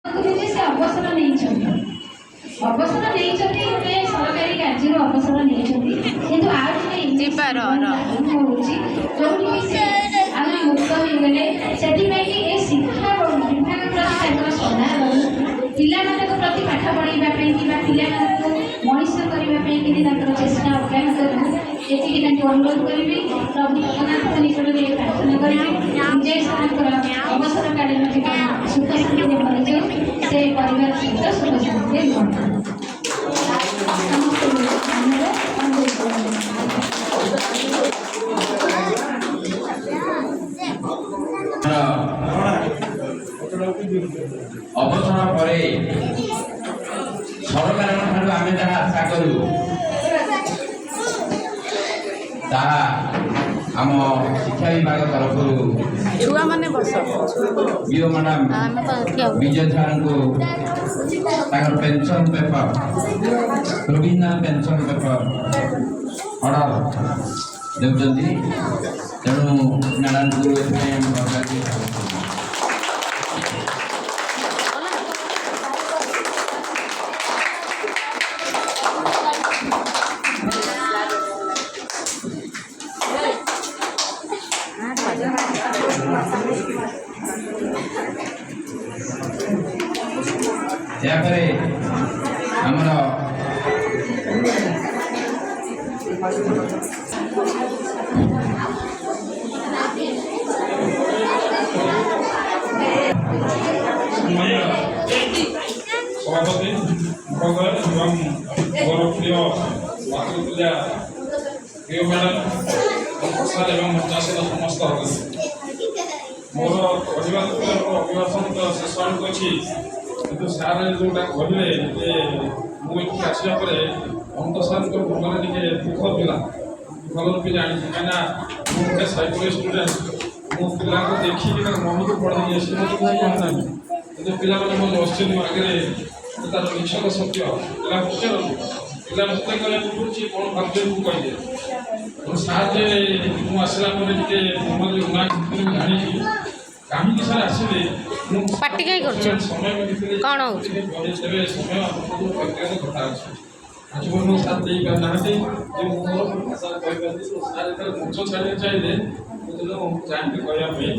से अवसर नहीं अवसर नहीं गोटे सरकारी कार्य अवसर नहीं किंतु आज मुक्त हो गले से शिक्षा विभाग प्रति श्रद्धा पिला प्रति पाठ पढ़ाई मनीष करने चेष्टा अभ्यास ये अनुरोध करी प्रभु जगन्नाथ निकट में प्रार्थना करी विजय साहब अवसर काढ़ सुख शांति भरी जाऊ से परिवार सहित सुख शांति अवसर पर सरकार आम जहाँ आशा करूँ आम शिक्षा विभाग तरफ छुआ माने बस बीओ मैडम विजय सार को pension paper provisional pension paper order देउछंती तेणु मैडम को सभापति महोदय एवं गौरवप्रिय मातृपूजा प्रिय मैडम प्रसाद एवं चाषीर समस्त मोर कहवा अभिभाषण तो शेष आड़क अच्छी कि सार जोटा कहले मुझे आसा अंत सार मन टे दुख पिला भल भी जानी कहीं मुझे साइकोल स्टूडेंट मो पिला देखिए मन को पढ़ाई आसी मत कहना कि पिला मैंने बस आगे तार निश्चय सत्य पिला पचार पिला मत कहे बुझे कौन भाग्य को कहे सारे मुझे आसला मन जानी कहीं सार आसले पार्टी कहीं समय कौन हो समय व्यक्तिगत कथा अच्छे आज मैं साथ दे पाना मोर भाषा कही सार जो मंच छाड़ा चाहिए मुझे चाहती कहवाई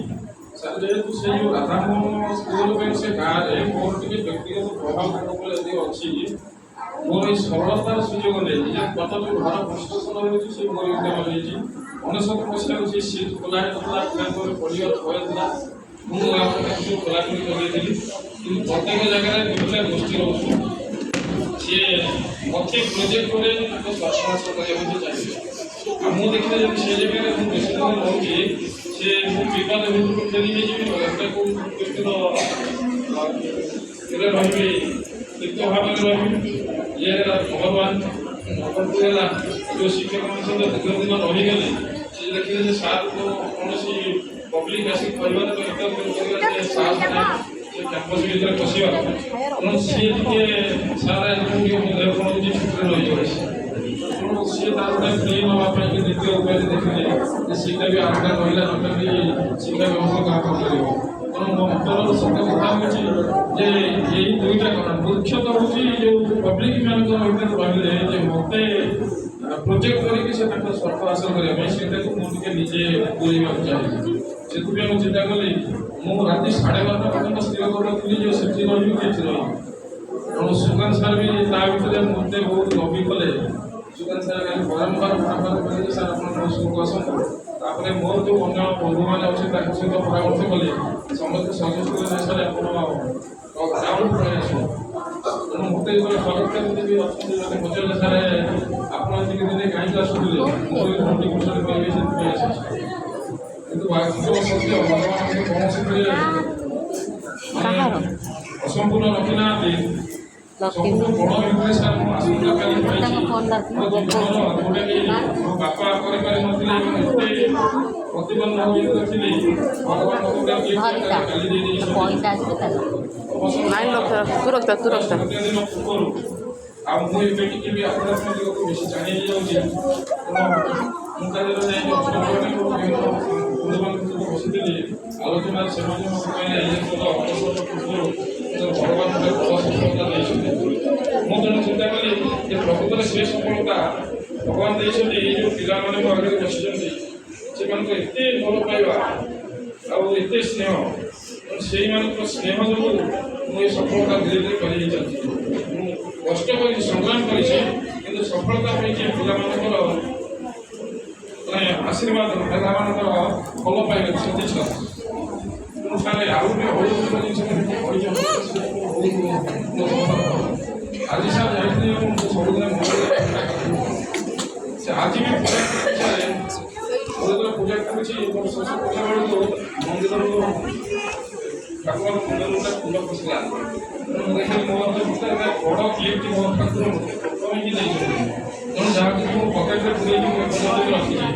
सर जेहतु से राधामोहन स्कूल से गाँव मोर टे व्यक्तिगत प्रभाव यदि अच्छी मोर ये सरलतार सुजोग नहीं गत जो घर कन्स्ट्रक्शन होती मोर उद्यम नहीं 19 मसीह से सीट खोला पिला पढ़ार भय मुझे खोलाखोली करी कि प्रत्येक जगह विभिन्न गोष्ठी रोचे सी मत प्रोजेक्ट स्वास्थ्य करने चाहिए मुझे देखिए जब से जगह मुझे बेस दिन रोचे सी विवाद भितर फेरी व्यक्ति रही लिप्त भाव रही ये भगवान नगरपुर जो शिक्षक मान सहित दीर्घ दिन रहीगले सी देखिए सार को कौन पब्लिक आसिक साहस कैंपस भर पशा तेणु सी सारे छुट्टी रही है तेणु सी फ्री नापी द्वितीय उपाय देखिए सीटा भी आगे रहा ना शिक्षा व्यवस्था क्या कर तेणु मो अंतर सत्य कथा हूँ यही दुईटा कथा मुख्यतः हूँ जो पब्लिक मान रही मत प्रोजेक्ट करके स्वार्थ हासिल करने मुझे निजे बुझा चाहिए से मुझे चिंता कली मुझे राति 12:30 पर्यटन स्थिर करी जो से रही तेणु सुगन सार भी भर मत बहुत लबी कले सुगन सार बारंबार बारंबार सार आप आसतु मोर जो अन्य बंधु मैंने अच्छे सहित परामर्श कले समस्त सजेस्ट करें सारे ग्राउंड पड़े आस तेणु मत सरकार भी अच्छे पचारे सारे आप दिन कहीं आसुले मोर कंट्रीब्यूशन करेंगे किंतु वास्तव सत्य भगवान कौन असंपूर्ण रखी ना सब बड़ विषय सार मो बापा करते प्रतिबंध थी भगवान मुझे भी आध्यात्मिक जगत बेसी जानी जाऊँगी बसी आलोचना से अवसर पूर्व भगवान ଯେ ପ୍ରକୃତରେ ସେ ସଫଳତା ଭଗବାନ ଦେଇଛନ୍ତି ଏଇ ଯେଉଁ ପିଲାମାନଙ୍କ ଆଗରେ ବସିଛନ୍ତି ସେମାନଙ୍କ ଏତେ ଭଲ ପାଇବା ଆଉ ଏତେ ସ୍ନେହ ସେଇମାନଙ୍କ ସ୍ନେହ ଯୋଗୁଁ ମୁଁ ଏ ସଫଳତା ଧୀରେ ଧୀରେ କରି ଚାଲିଛି। ମୁଁ କଷ୍ଟ କରି ସଂଗ୍ରାମ କରିଛି କିନ୍ତୁ ସଫଳତା ପାଇଛି ପିଲାମାନଙ୍କର ମାନେ ଆଶୀର୍ବାଦ ପିଲାମାନଙ୍କର ଭଲ ପାଇବା ସନ୍ଦିଚ୍ଛ। ତେଣୁ ସାର୍ ଆଉ ବି ବହୁତ ଜିନିଷ କହିଛନ୍ତି ଆଜି ସାର୍ ଯାଇଥିଲି ମୁଁ ସବୁଦିନ ସେ ଆଜି ବି ପୂଜା ଇଚ୍ଛାରେ ଯେତେବେଳେ ପୂଜା କରୁଛି ମୋର ଶେଷ ପୂଜା ବେଳକୁ ମନ୍ଦିରରୁ ଠାକୁର ମନ୍ଦିରଟା ଫୁଲ ଖସିଲା। ମୁଁ ଦେଖିଲି ମୋ ଭିତରେ ବଡ଼ ଗିଫ୍ଟ ମୋ ଠାକୁର କମିକି ଦେଇଛନ୍ତି। ତେଣୁ ଯାହାକୁ ମୁଁ ପକେଟରେ ପୁରେଇକି ମୁଁ ଏପର୍ଯ୍ୟନ୍ତ ରଖିଛି।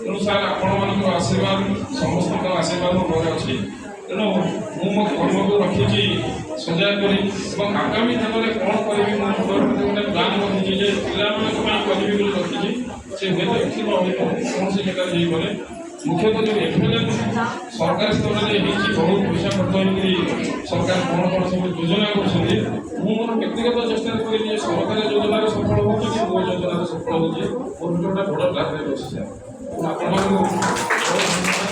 ତେଣୁ ସାର୍ ଆପଣମାନଙ୍କର ଆଶୀର୍ବାଦ ସମସ୍ତଙ୍କ ଆଶୀର୍ବାଦ ମୋ ଘରେ ଅଛି। ତେଣୁ ମୁଁ ମୋ କର୍ମକୁ ରଖିଛି ସଜାଗ କରି ଏବଂ ଆଗାମୀ ଦିନରେ କ'ଣ କରିବି ମୋ ମୁଣ୍ଡରେ ଗୋଟେ ପ୍ଲାନ୍ ରଖିଛି ଯେ ପିଲାମାନଙ୍କ ପାଇଁ କରିବି ବୋଲି ରଖିଛି। ସେ ହୁଏତ ଏଠି ରହିବ କୌଣସି ଜାଗାରେ ଯାଇପାରେ। ମୁଖ୍ୟତଃ ଯେଉଁ ଏଫଏଲ୍ଏନ୍ ସରକାର ସ୍ତରରେ ହେଇଛି ବହୁତ ପଇସା ଖର୍ଚ୍ଚ ହେଇକରି ସରକାର କ'ଣ କ'ଣ ସବୁ ଯୋଜନା କରୁଛନ୍ତି। ମୁଁ ମୋର ବ୍ୟକ୍ତିଗତ ଚେଷ୍ଟାରେ କରିବି ଯେ ସରକାରୀ ଯୋଜନାରେ ସଫଳ ହେଉଛି କି ମୋ ଯୋଜନାରେ ସଫଳ ହେଉଛି। ମୋର ଗୋଟେ ବଡ଼ ଟାର୍ଗେଟ୍ ଅଛି ସାର୍। ଆପଣମାନଙ୍କୁ